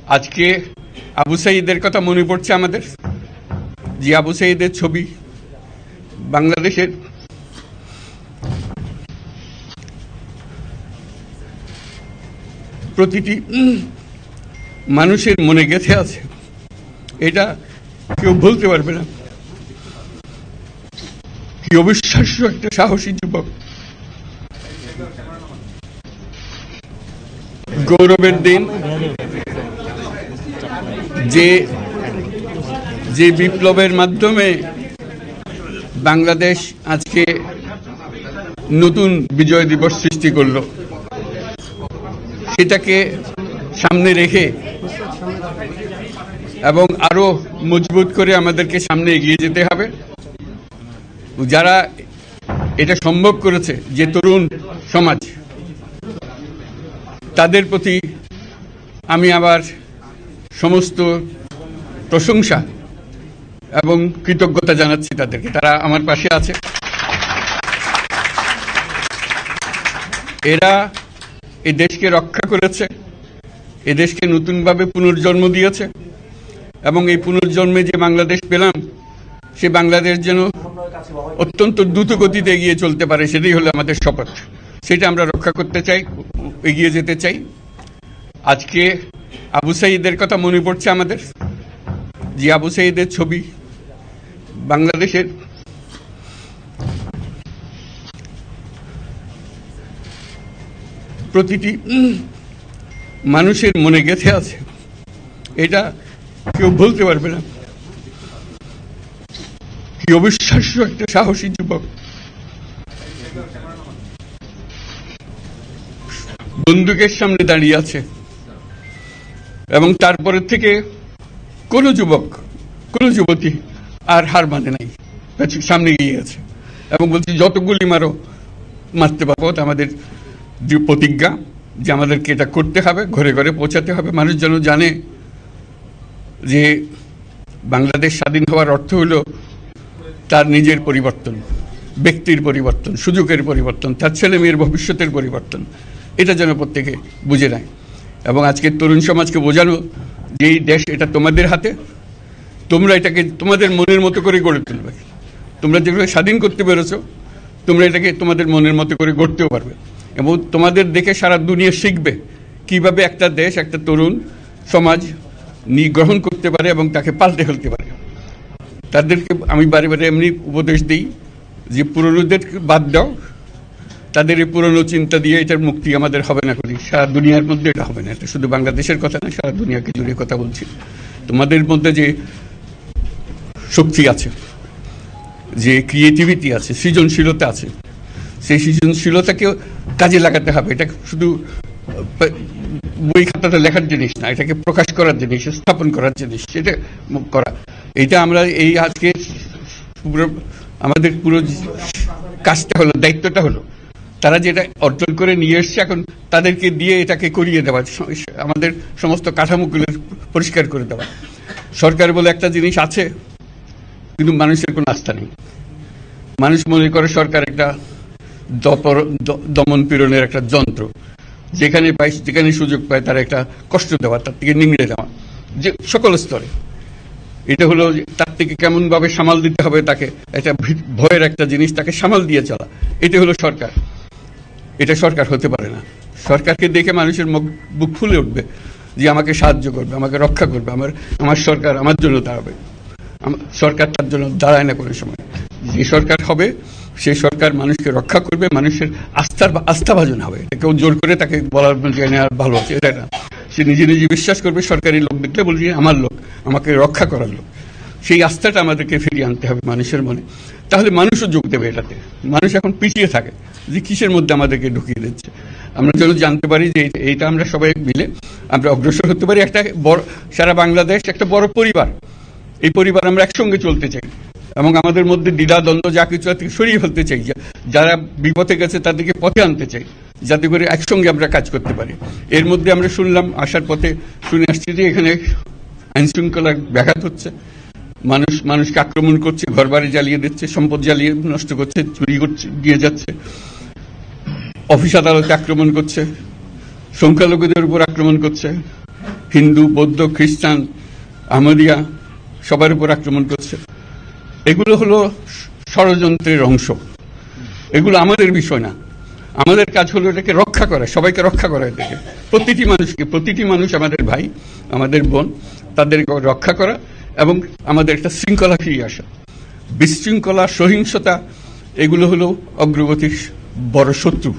আজকে আবু সাঈদের কথা মনে পড়ছে আমাদের, যে আবু সাঈদের ছবি বাংলাদেশের প্রতিটি মানুষের মনে গেঁথে আছে, এটা কেউ ভুলতে পারবে না। কি অবিশ্বাস্য একটা সাহসী যুবক, গৌরবের দিন। যে বিপ্লবের মাধ্যমে বাংলাদেশ আজকে নতুন বিজয় দিবস সৃষ্টি করল, সেটাকে সামনে রেখে এবং আরো মজবুত করে আমাদেরকে সামনে এগিয়ে যেতে হবে। যারা এটা সম্ভব করেছে, যে তরুণ সমাজ, তাদের প্রতি আমি আবার সমস্ত প্রশংসা এবং কৃতজ্ঞতা জানাচ্ছি তাদেরকে। তারা আমার পাশে আছে। এরা এই দেশকে রক্ষা করেছে, এই দেশকে নতুনভাবে পুনর্জন্ম দিয়েছে, এবং এই পুনর্জন্মে যে বাংলাদেশ পেলাম, সে বাংলাদেশ যেন অত্যন্ত দ্রুত গতিতে এগিয়ে চলতে পারে, সেটাই হলো আমাদের শপথ। সেটা আমরা রক্ষা করতে চাই, এগিয়ে যেতে চাই। আজকে আবু সাঈদের কথা মনে পড়ছে আমাদের, যে আবু সাঈদের ছবি বাংলাদেশের প্রতিটি মানুষের মনে গেঁথে আছে, এটা কেউ ভুলতে পারবে না। কি অবিশ্বাস্য একটা সাহসী যুবক, বন্দুকের সামনে দাঁড়িয়ে আছে, এবং তারপরে থেকে কোন যুবক, কোন যুবতী আর হার মানে নাই, সামনে গিয়ে আছে এবং বলছি যত গুলি মারো মারতে পারবো। আমাদের প্রতিজ্ঞা যে আমাদেরকে এটা করতে হবে, ঘরে ঘরে পৌঁছাতে হবে। মানুষ যেন জানে যে বাংলাদেশ স্বাধীন হওয়ার অর্থ হলো তার নিজের পরিবর্তন, ব্যক্তির পরিবর্তন, সুযোগের পরিবর্তন, তার ছেলে মেয়ের ভবিষ্যতের পরিবর্তন। এটা যেন প্রত্যেকে বুঝে নেয়। এবং আজকের তরুণ সমাজকে বোঝানো যে এই দেশ এটা তোমাদের হাতে, তোমরা এটাকে তোমাদের মনের মতো করে গড়ে তুলবে। তোমরা যেগুলো স্বাধীন করতে পেরেছো, তোমরা এটাকে তোমাদের মনের মতো করে গড়তেও পারবে, এবং তোমাদের দেখে সারা দুনিয়া শিখবে কিভাবে একটা দেশ, একটা তরুণ সমাজ গ্রহণ করতে পারে এবং তাকে পাল্টে ফেলতে পারে। তাদেরকে আমি বারে বারে এমনি উপদেশ দিই যে পুরনোদেরকে বাদ দাও, তাদের এই পুরনো চিন্তা দিয়ে এটার মুক্তি আমাদের হবে না। করি সারা দুনিয়ার মধ্যে এটা হবে না। এটা শুধু বাংলাদেশের কথা না, সারা দুনিয়াকে জুড়ে কথা বলছি। তোমাদের মধ্যে যে শক্তি আছে, যে ক্রিয়েটিভিটি আছে, সৃজনশীলতা আছে, সেই সৃজনশীলতাকেও কাজে লাগাতে হবে। এটা শুধু বই খাতাটা লেখার জিনিস না, এটাকে প্রকাশ করার জিনিস, স্থাপন করার জিনিস। সেটা করা, এটা আমরা এই আজকে আমাদের পুরো কাজটা হলো, দায়িত্বটা হলো তারা যেটা অর্জন করে নিয়ে এসছে, এখন তাদেরকে দিয়ে এটাকে করিয়ে দেওয়া, আমাদের সমস্ত কাঠামোগুলো পরিষ্কার করে দেওয়া। সরকার বলে একটা জিনিস আছে, কিন্তু মানুষের কোনো আস্থা নেই। মানুষ মনে করে সরকার একটা দমন পীড়নের একটা যন্ত্র, যেখানে পায়, যেখানে সুযোগ পায় তার একটা কষ্ট দেওয়া, তার থেকে নিংড়ে দেওয়া, যে সকল স্তরে। এটা হলো তার থেকে কেমন ভাবে সামাল দিতে হবে তাকে, একটা ভয়ের একটা জিনিস, তাকে সামাল দিয়ে চলা। এটা হলো সরকার। এটা সরকার হতে পারে না। সরকারকে দেখে মানুষের বুক ফুলে উঠবে যে আমাকে সাহায্য করবে, আমাকে রক্ষা করবে, আমার সরকার আমার জন্য দাঁড়াবে। সরকার তার জন্য দাঁড়ায় না কোনো সময়। যে সরকার হবে, সেই সরকার মানুষকে রক্ষা করবে, মানুষের আস্থাভাজন হবে। কেউ জোর করে তাকে বলার ভালো আছে এটা না। সে নিজে নিজে বিশ্বাস করবে, সরকারি লোক দেখলে বলছে আমার লোক, আমাকে রক্ষা করার লোক। সেই আস্থাটা আমাদেরকে ফিরিয়ে আনতে হবে মানুষের মনে। তাহলে মানুষও যোগ দেবে এটাতে। মানুষ এখন পিছিয়ে থাকে যে কিসের মধ্যে আমাদেরকে ঢুকিয়ে দিচ্ছে। আমরা যেন জানতে পারি যে এইটা আমরা সবাই মিলে আমরা অগ্রসর হতে পারি। একটা বড়, সারা বাংলাদেশ একটা বড় পরিবার। এই পরিবার আমরা একসঙ্গে চলতে চাই এবং আমাদের মধ্যে দ্বিধা দ্বন্দ্ব যা কিছু থেকে সরিয়ে ফেলতে চাই। যারা বিপথে গেছে তাদেরকে পথে আনতে চাই, যাতে করে একসঙ্গে আমরা কাজ করতে পারি। এর মধ্যে আমরা শুনলাম, আসার পথে শুনে আসছি যে এখানে আইন শৃঙ্খলার ব্যাঘাত হচ্ছে, মানুষকে আক্রমণ করছে, ঘরবাড়ি জ্বালিয়ে দিচ্ছে, সম্পদ জ্বালিয়ে নষ্ট করছে, চুরি করছে, দিয়ে যাচ্ছে, অফিস আদালতে আক্রমণ করছে, সংখ্যালঘুদের উপর আক্রমণ করছে, হিন্দু, বৌদ্ধ, খ্রিস্টান, আহমদিয়া সবার উপর আক্রমণ করছে। এগুলো হলো ষড়যন্ত্রের অংশ, এগুলো আমাদের বিষয় না। আমাদের কাজ হলো এটাকে রক্ষা করা, সবাইকে রক্ষা করা, এটাকে প্রতিটি মানুষকে, প্রতিটি মানুষ আমাদের ভাই, আমাদের বোন, তাদেরকে রক্ষা করা এবং আমাদের একটা শৃঙ্খলা ফিরিয়ে আসা। বিশৃঙ্খলা, সহিংসতা এগুলো হলো অগ্রগতির বড় শত্রু।